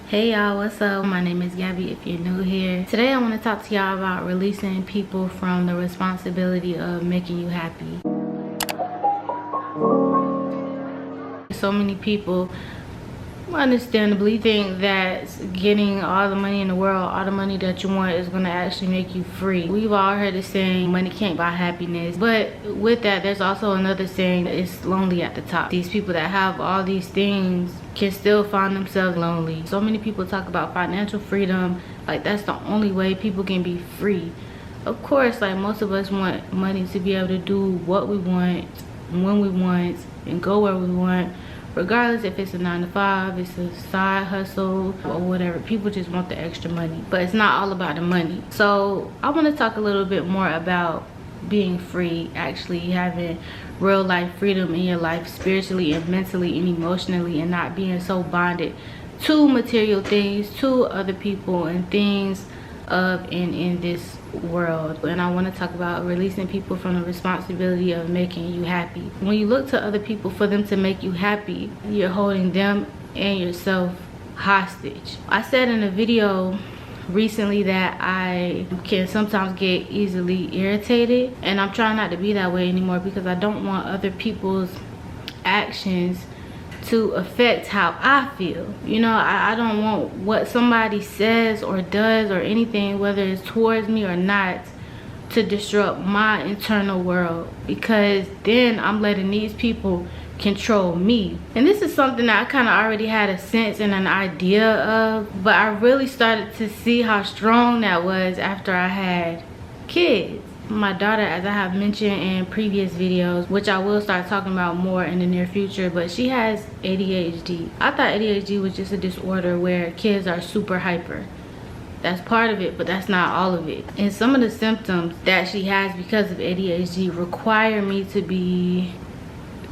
Hey y'all, what's up? My name is Gabby if you're new here. Today I want to talk to y'all about releasing people from the responsibility of making you happy. So many people understandably think that getting all the money in the world, all the money that you want, is going to actually make you free. We've all heard the saying, money can't buy happiness. But with that, there's also another saying, it's lonely at the top. These people that have all these things can still find themselves lonely. So many people talk about financial freedom, like that's the only way people can be free. Of course, like most of us want money to be able to do what we want, when we want, and go where we want. Regardless if it's a 9-to-5, it's a side hustle or whatever, people just want the extra money. But it's not all about the money. So I want to talk a little bit more about being free, actually having real life freedom in your life, spiritually and mentally and emotionally, and not being so bonded to material things, to other people and things of and in this world. And I want to talk about releasing people from the responsibility of making you happy. When you look to other people for them to make you happy, you're holding them and yourself hostage. I said in a video recently that I can sometimes get easily irritated, and I'm trying not to be that way anymore because I don't want other people's actions to affect how I feel. You know, I don't want what somebody says or does or anything, whether it's towards me or not, to disrupt my internal world, because then I'm letting these people control me. And this is something that I kind of already had a sense and an idea of, but I really started to see how strong that was after I had kids. My daughter, as I have mentioned in previous videos, which I will start talking about more in the near future, but she has ADHD. I thought ADHD was just a disorder where kids are super hyper. That's part of it, but that's not all of it. And some of the symptoms that she has because of ADHD require me to be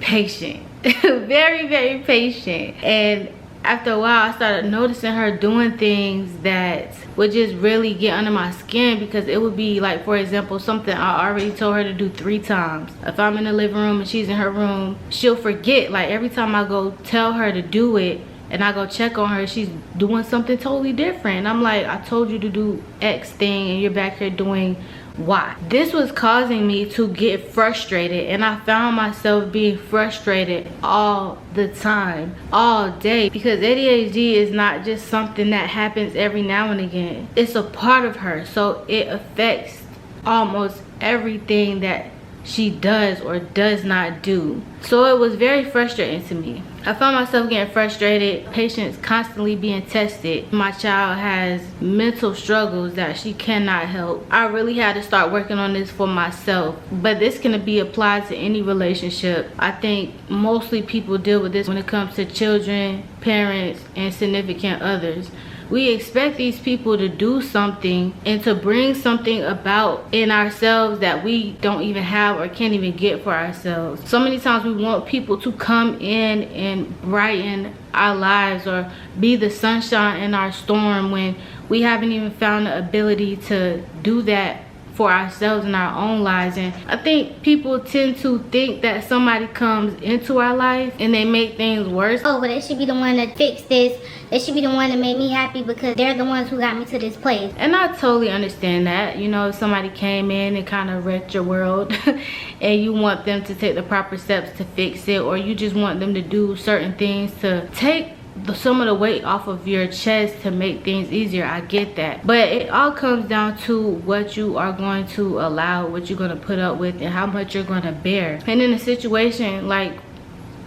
patient. Very, very patient. And after a while, I started noticing her doing things that would just really get under my skin, because it would be like, for example, something I already told her to do 3 times. If I'm in the living room and she's in her room, she'll forget. Like every time I go tell her to do it and I go check on her, she's doing something totally different. And I'm like, I told you to do X thing and you're back here doing Y. This was causing me to get frustrated, and I found myself being frustrated all the time, all day, because ADHD is not just something that happens every now and again. It's a part of her, so it affects almost everything that she does or does not do. So it was very frustrating to me. I found myself getting frustrated, patience constantly being tested. My child has mental struggles that she cannot help. I really had to start working on this for myself, but this can be applied to any relationship. I think mostly people deal with this when it comes to children, parents, and significant others. We expect these people to do something and to bring something about in ourselves that we don't even have or can't even get for ourselves. So many times we want people to come in and brighten our lives or be the sunshine in our storm, when we haven't even found the ability to do that for ourselves in our own lives. And I think people tend to think that somebody comes into our life and they make things worse. Oh, but they should be the one that fixed this. They should be the one that made me happy because they're the ones who got me to this place. And I totally understand that. You know, if somebody came in and kind of wrecked your world and you want them to take the proper steps to fix it, or you just want them to do certain things to take some of the weight off of your chest to make things easier, I get that. But it all comes down to what you are going to allow, what you're going to put up with, and how much you're going to bear. And in a situation like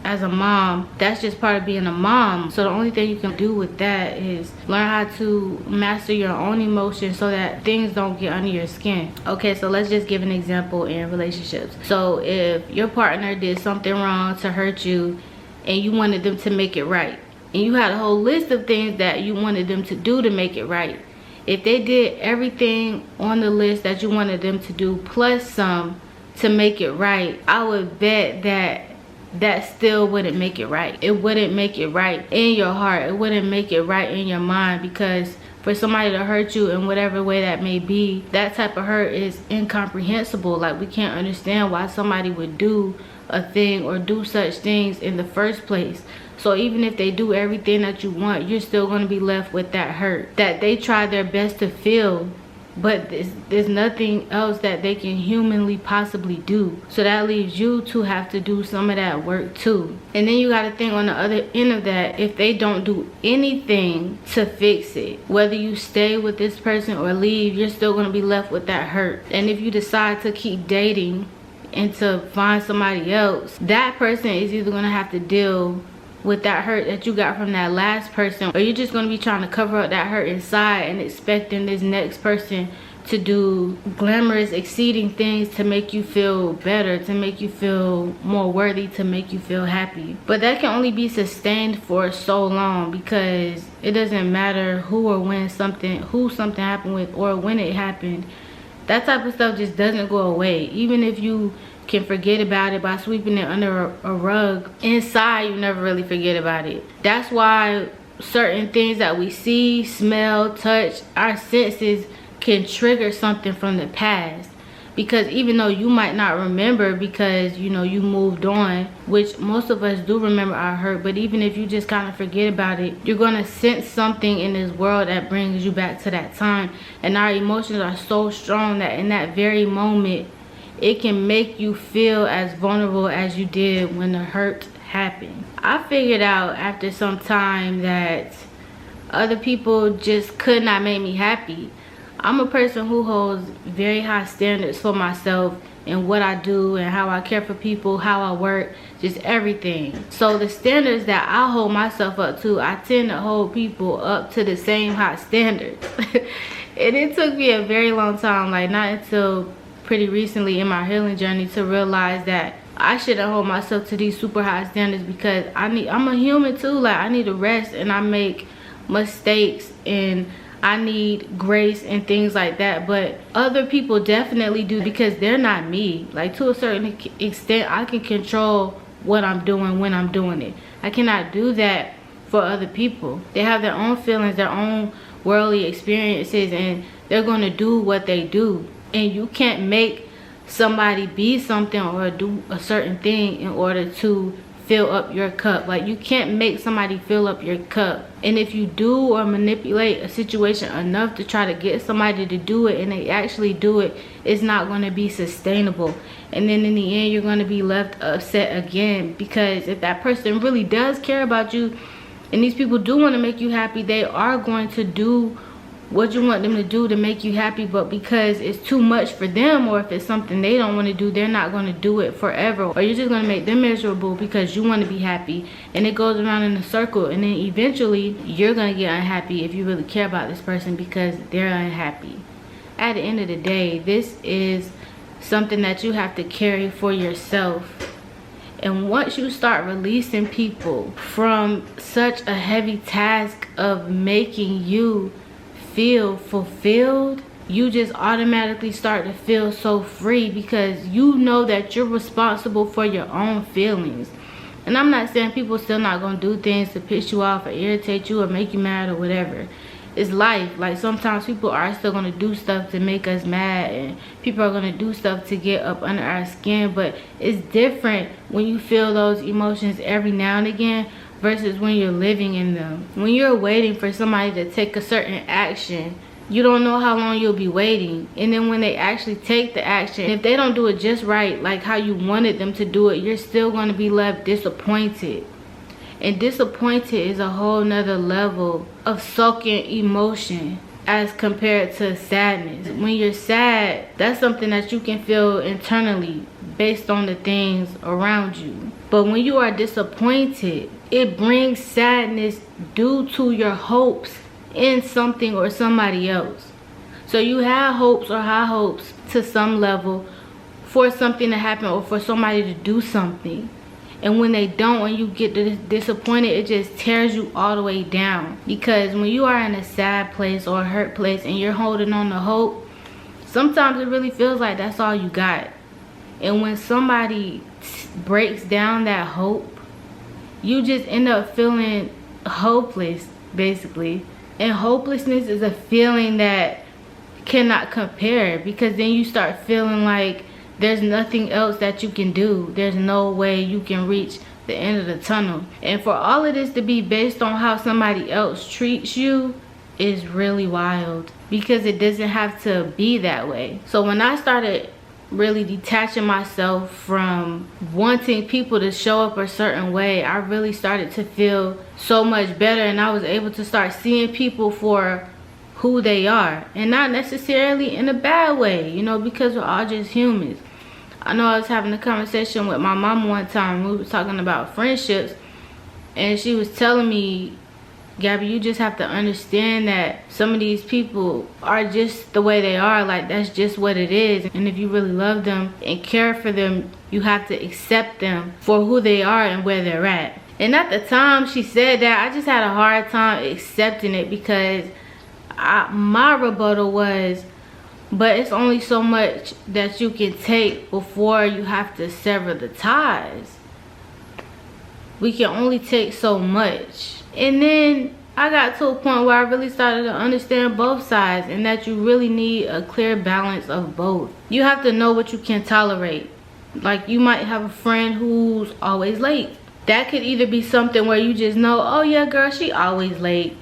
as a mom, that's just part of being a mom. So the only thing you can do with that is learn how to master your own emotions so that things don't get under your skin. Okay, so let's just give an example in relationships. So if your partner did something wrong to hurt you and you wanted them to make it right, and you had a whole list of things that you wanted them to do to make it right, if they did everything on the list that you wanted them to do plus some to make it right, I would bet that still wouldn't make it right. It wouldn't make it right in your heart. It wouldn't make it right in your mind, because for somebody to hurt you in whatever way that may be, that type of hurt is incomprehensible. Like, we can't understand why somebody would do a thing or do such things in the first place. So even if they do everything that you want, you're still going to be left with that hurt that they try their best to feel, but there's nothing else that they can humanly possibly do. So that leaves you to have to do some of that work too. And then you got to think on the other end of that, if they don't do anything to fix it, whether you stay with this person or leave, you're still going to be left with that hurt. And if you decide to keep dating and to find somebody else, that person is either going to have to deal with that hurt that you got from that last person, or you're just going to be trying to cover up that hurt inside and expecting this next person to do glamorous, exceeding things to make you feel better, to make you feel more worthy, to make you feel happy. But that can only be sustained for so long, because it doesn't matter who or when something happened with, or when it happened. That type of stuff just doesn't go away. Even if you can forget about it by sweeping it under a rug, inside you never really forget about it. That's why certain things that we see, smell, touch, our senses can trigger something from the past. Because even though you might not remember, because you know you moved on, which most of us do remember our hurt, but even if you just kind of forget about it, you're going to sense something in this world that brings you back to that time. And our emotions are so strong that in that very moment, it can make you feel as vulnerable as you did when the hurt happened. I figured out after some time that other people just could not make me happy. I'm a person who holds very high standards for myself and what I do and how I care for people, how I work, just everything. So the standards that I hold myself up to, I tend to hold people up to the same high standards. And it took me a very long time, like not until pretty recently in my healing journey, to realize that I shouldn't hold myself to these super high standards, because I'm a human too. Like, I need to rest and I make mistakes and I need grace and things like that. But other people definitely do, because they're not me. Like, to a certain extent, I can control what I'm doing when I'm doing it. I cannot do that for other people. They have their own feelings, their own worldly experiences, and they're going to do what they do. And you can't make somebody be something or do a certain thing in order to fill up your cup. Like, you can't make somebody fill up your cup. And if you do or manipulate a situation enough to try to get somebody to do it and they actually do it, it's not going to be sustainable. And then in the end, you're going to be left upset again, because if that person really does care about you and these people do want to make you happy, they are going to do what you want them to do to make you happy. But because it's too much for them, or if it's something they don't want to do, they're not going to do it forever, or you're just going to make them miserable because you want to be happy. And it goes around in a circle, and then eventually you're going to get unhappy if you really care about this person, because they're unhappy. At the end of the day, this is something that you have to carry for yourself. And once you start releasing people from such a heavy task of making you feel fulfilled, you just automatically start to feel so free, because you know that you're responsible for your own feelings. And I'm not saying people still not gonna do things to piss you off or irritate you or make you mad or whatever. It's life. Like, sometimes people are still gonna do stuff to make us mad, and people are gonna do stuff to get up under our skin. But it's different when you feel those emotions every now and again versus when you're living in them. When you're waiting for somebody to take a certain action, you don't know how long you'll be waiting. And then when they actually take the action, if they don't do it just right, like how you wanted them to do it, you're still going to be left disappointed. And disappointed is a whole nother level of soaking emotion as compared to sadness. When you're sad, that's something that you can feel internally based on the things around you. But when you are disappointed, it brings sadness due to your hopes in something or somebody else. So you have hopes or high hopes to some level for something to happen or for somebody to do something. And when they don't, when you get disappointed, it just tears you all the way down. Because when you are in a sad place or a hurt place and you're holding on to hope, sometimes it really feels like that's all you got. And when somebody breaks down that hope, you just end up feeling hopeless, basically. And hopelessness is a feeling that cannot compare, because then you start feeling like there's nothing else that you can do. There's no way you can reach the end of the tunnel. And for all of this to be based on how somebody else treats you is really wild, because it doesn't have to be that way. So when I started really detaching myself from wanting people to show up a certain way, I really started to feel so much better, and I was able to start seeing people for who they are, and not necessarily in a bad way, you know, because we're all just humans. I know I was having a conversation with my mom one time. We were talking about friendships, and she was telling me, Gabby, you just have to understand that some of these people are just the way they are. Like, that's just what it is. And if you really love them and care for them, you have to accept them for who they are and where they're at. And at the time she said that, I just had a hard time accepting it, because my rebuttal was, but it's only so much that you can take before you have to sever the ties. We can only take so much. And then I got to a point where I really started to understand both sides, and that you really need a clear balance of both. You have to know what you can tolerate. Like, you might have a friend who's always late. That could either be something where you just know, oh yeah, girl, she always late.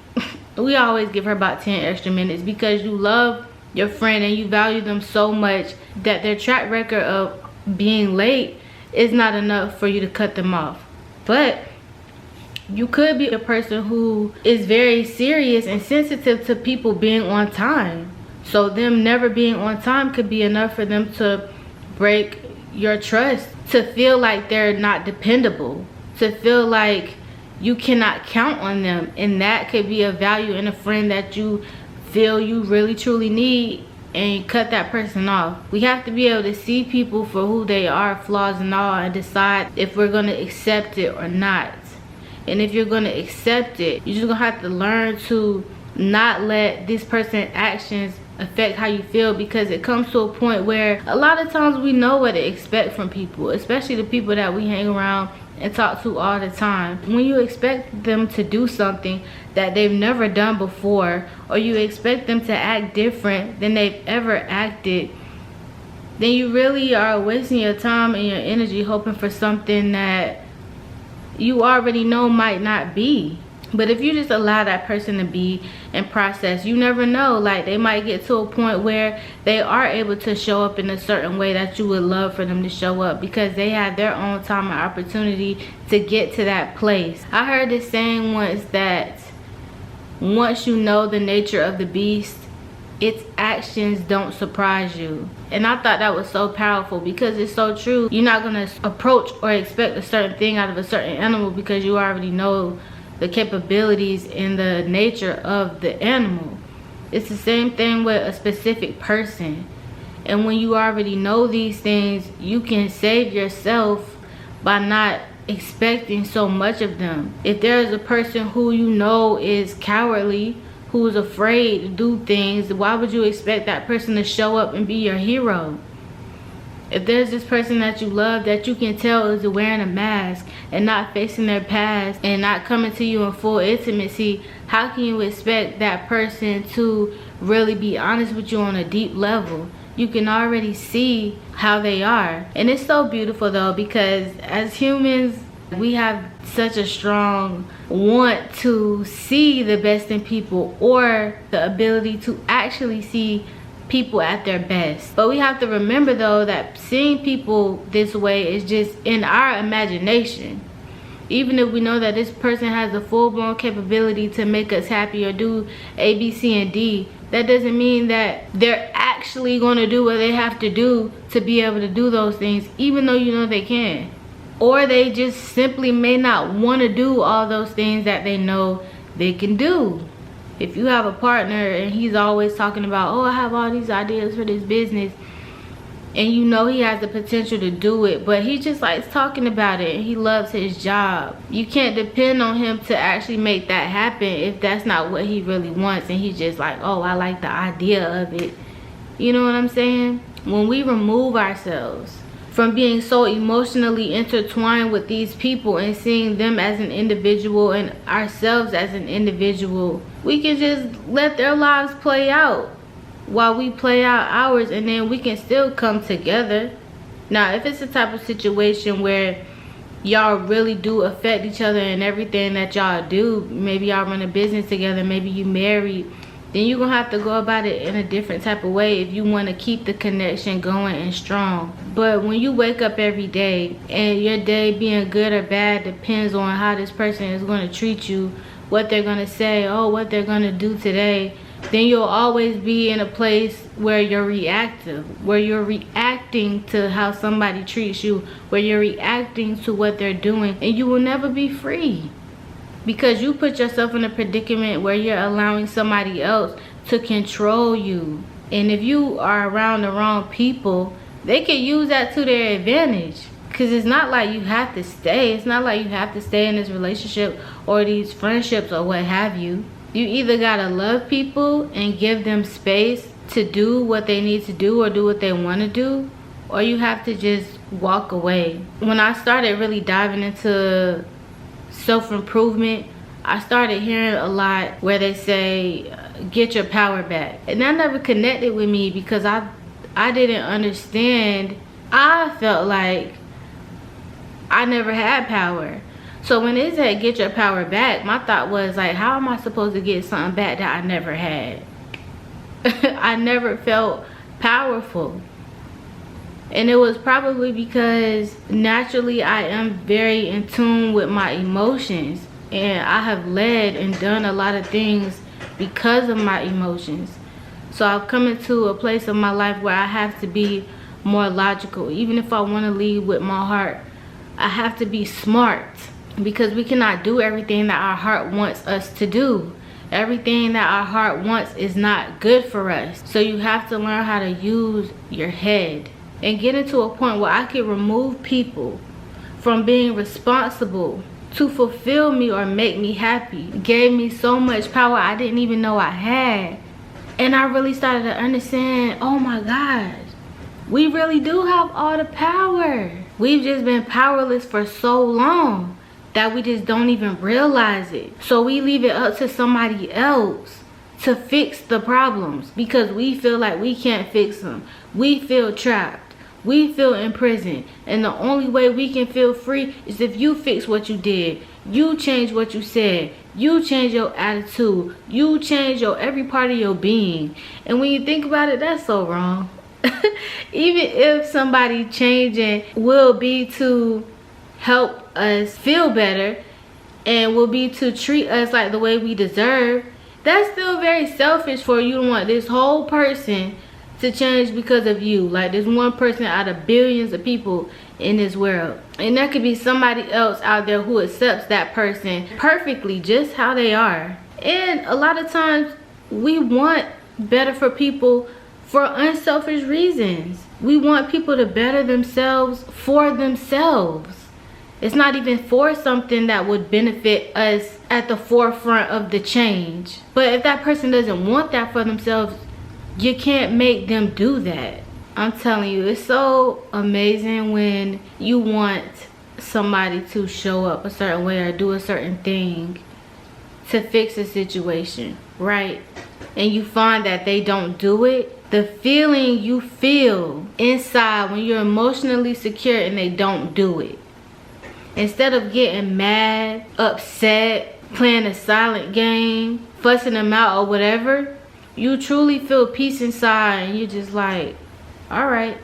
We always give her about 10 extra minutes, because you love your friend and you value them so much that their track record of being late is not enough for you to cut them off. But you could be a person who is very serious and sensitive to people being on time. So them never being on time could be enough for them to break your trust, to feel like they're not dependable, to feel like you cannot count on them. And that could be a value in a friend that you feel you really truly need, and cut that person off. We have to be able to see people for who they are, flaws and all, and decide if we're going to accept it or not. And if you're going to accept it, you're just going to have to learn to not let this person's actions affect how you feel, because it comes to a point where a lot of times we know what to expect from people, especially the people that we hang around and talk to all the time. When you expect them to do something that they've never done before, or you expect them to act different than they've ever acted, then you really are wasting your time and your energy hoping for something that you already know might not be. But if you just allow that person to be and process, you never know, like, they might get to a point where they are able to show up in a certain way that you would love for them to show up, because they have their own time and opportunity to get to that place. I heard this saying once, that once you know the nature of the beast, its actions don't surprise you. And I thought that was so powerful, because it's so true. You're not going to approach or expect a certain thing out of a certain animal, because you already know the capabilities and the nature of the animal. It's the same thing with a specific person. And when you already know these things, you can save yourself by not expecting so much of them. If there's a person who you know is cowardly, who's afraid to do things, why would you expect that person to show up and be your hero? If there's this person that you love that you can tell is wearing a mask and not facing their past and not coming to you in full intimacy, how can you expect that person to really be honest with you on a deep level? You can already see how they are. And it's so beautiful though, because as humans, we have such a strong want to see the best in people, or the ability to actually see people at their best. But we have to remember though that seeing people this way is just in our imagination. Even if we know that this person has a full-blown capability to make us happy or do A, B, C, and D, that doesn't mean that they're actually going to do what they have to do to be able to do those things, even though you know they can. Or they just simply may not want to do all those things that they know they can do. If you have a partner and he's always talking about, oh, I have all these ideas for this business, and you know he has the potential to do it, but he just likes talking about it and he loves his job, you can't depend on him to actually make that happen if that's not what he really wants, and he's just like, oh, I like the idea of it. You know what I'm saying? When we remove ourselves from being so emotionally intertwined with these people and seeing them as an individual and ourselves as an individual, we can just let their lives play out while we play out ours, and then we can still come together. Now, if it's the type of situation where y'all really do affect each other in everything that y'all do. Maybe y'all run a business together, maybe you married, then you're gonna have to go about it in a different type of way if you want to keep the connection going and strong. But when you wake up every day, and your day being good or bad depends on how this person is going to treat you, what they're going to say, oh, what they're going to do today, then you'll always be in a place where you're reactive, where you're reacting to how somebody treats you, where you're reacting to what they're doing, and you will never be free. Because you put yourself in a predicament where you're allowing somebody else to control you. And if you are around the wrong people, they can use that to their advantage. Because it's not like you have to stay. It's not like you have to stay in this relationship or these friendships or what have you. You either gotta love people and give them space to do what they need to do or do what they want to do, or you have to just walk away. When I started really diving into self-improvement, I started hearing a lot where they say get your power back, and that never connected with me because I didn't understand. I felt like I never had power. So when it said get your power back, my thought was like, how am I supposed to get something back that I never had? I never felt powerful. And it was probably because naturally I am very in tune with my emotions, and I have led and done a lot of things because of my emotions. So I've come into a place of my life where I have to be more logical. Even if I want to lead with my heart, I have to be smart, because we cannot do everything that our heart wants us to do. Everything that our heart wants is not good for us. So you have to learn how to use your head and get into a point where I can remove people from being responsible to fulfill me or make me happy. It gave me so much power I didn't even know I had. And I really started to understand, oh my God, we really do have all the power. We've just been powerless for so long that we just don't even realize it. So we leave it up to somebody else to fix the problems because we feel like we can't fix them. We feel trapped. We feel imprisoned. And the only way we can feel free is if you fix what you did. You change what you said. You change your attitude. You change your every part of your being. And when you think about it, that's so wrong. Even if somebody changing will be to help us feel better and will be to treat us like the way we deserve, that's still very selfish for you to want this whole person to change because of you. Like this one person out of billions of people in this world. And there could be somebody else out there who accepts that person perfectly just how they are. And a lot of times we want better for people for unselfish reasons. We want people to better themselves for themselves. It's not even for something that would benefit us at the forefront of the change. But if that person doesn't want that for themselves, you can't make them do that. I'm telling you, it's so amazing when you want somebody to show up a certain way or do a certain thing to fix a situation, right? And you find that they don't do it. The feeling you feel inside when you're emotionally secure and they don't do it. Instead of getting mad, upset, playing a silent game, fussing them out or whatever, you truly feel peace inside and you're just like, all right,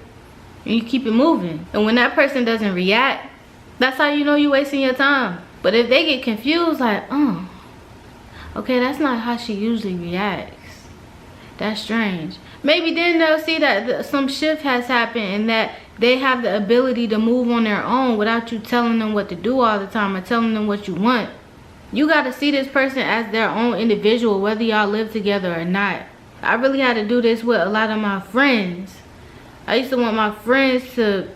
and you keep it moving. And when that person doesn't react, that's how you know you're wasting your time. But if they get confused, like, oh, okay, that's not how she usually reacts. That's strange. Maybe then they'll see that some shift has happened and that they have the ability to move on their own without you telling them what to do all the time or telling them what you want. You got to see this person as their own individual, whether y'all live together or not. I really had to do this with a lot of my friends. I used to want my friends to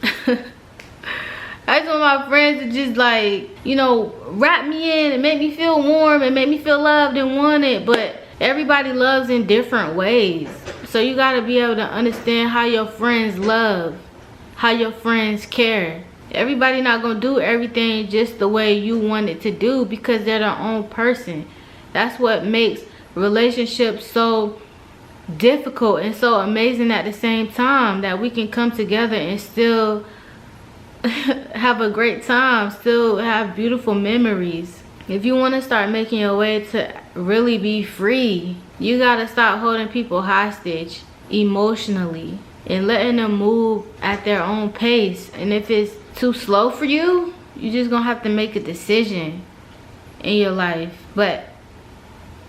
just like, you know, wrap me in and make me feel warm and make me feel loved and wanted. But everybody loves in different ways. So you got to be able to understand how your friends love, how your friends care. Everybody not going to do everything just the way you want it to do because they're their own person. That's what makes relationships so difficult and so amazing at the same time, that we can come together and still have a great time, still have beautiful memories. If you want to start making your way to really be free, you got to stop holding people hostage emotionally and letting them move at their own pace. And if it's too slow for you, you're just gonna have to make a decision in your life. But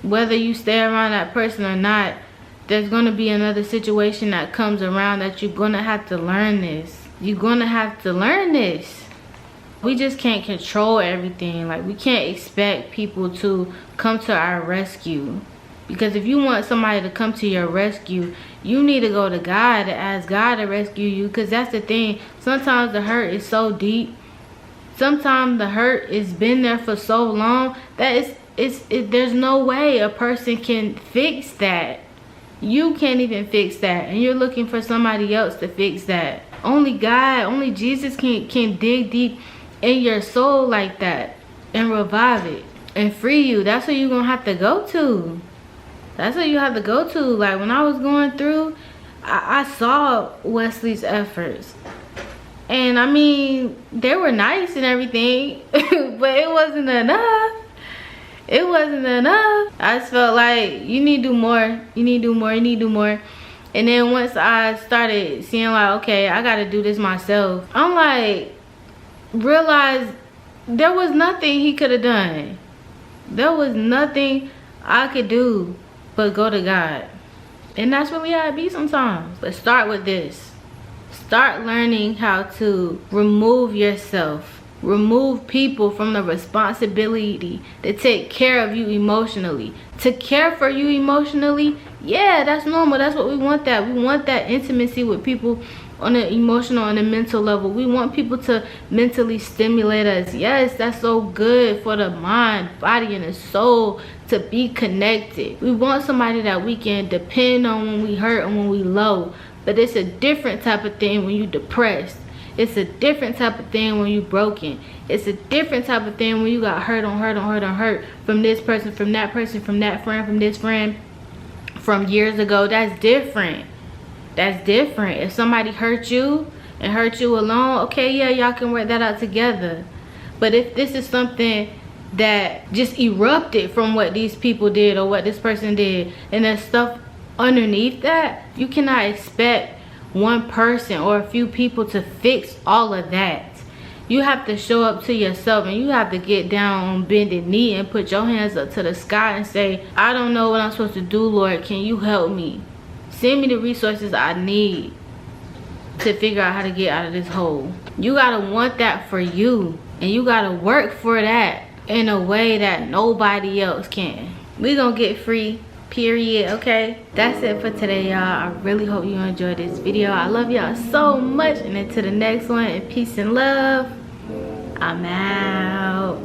whether you stay around that person or not, there's gonna be another situation that comes around that you're gonna have to learn this. You're gonna have to learn this. We just can't control everything. Like, we can't expect people to come to our rescue. Because if you want somebody to come to your rescue, you need to go to God and ask God to rescue you. Because that's the thing. Sometimes the hurt is so deep. Sometimes the hurt has been there for so long that there's no way a person can fix that. You can't even fix that. And you're looking for somebody else to fix that. Only God, only Jesus can dig deep in your soul like that and revive it and free you. That's what you're going to have to go to. That's what you have to go to. Like, when I was going through, I saw Wesley's efforts. And I mean, they were nice and everything, but it wasn't enough. It wasn't enough. I just felt like, you need to do more. You need to do more. You need to do more. And then once I started seeing like, okay, I got to do this myself, I'm like, realized there was nothing he could have done. There was nothing I could do but go to God. And that's really how it be sometimes. But start with this. Start learning how to remove yourself. Remove people from the responsibility to take care of you emotionally. To care for you emotionally, yeah, that's normal. That's what we want. That we want that intimacy with people on an emotional and a mental level. We want people to mentally stimulate us. Yes, that's so good for the mind, body, and the soul to be connected. We want somebody that we can depend on when we hurt and when we low. But it's a different type of thing when you depressed. It's a different type of thing when you broken. It's a different type of thing when you got hurt on hurt on hurt on hurt from this person, from that person, from that friend, from this friend, from years ago. That's different. That's different. If somebody hurt you and hurt you alone, okay, yeah, y'all can work that out together. But if this is something that just erupted from what these people did or what this person did, and there's stuff underneath that, you cannot expect one person or a few people to fix all of that. You have to show up to yourself, and you have to get down on bended knee and put your hands up to the sky and say, I don't know what I'm supposed to do, Lord. Can you help me? Send me the resources I need to figure out how to get out of this hole. You gotta want that for you, and you gotta work for that in a way that nobody else can. We gonna get free, period. Okay, that's it for today, y'all. I really hope you enjoyed this video. I love y'all so much, and until the next one, and peace and love, I'm out.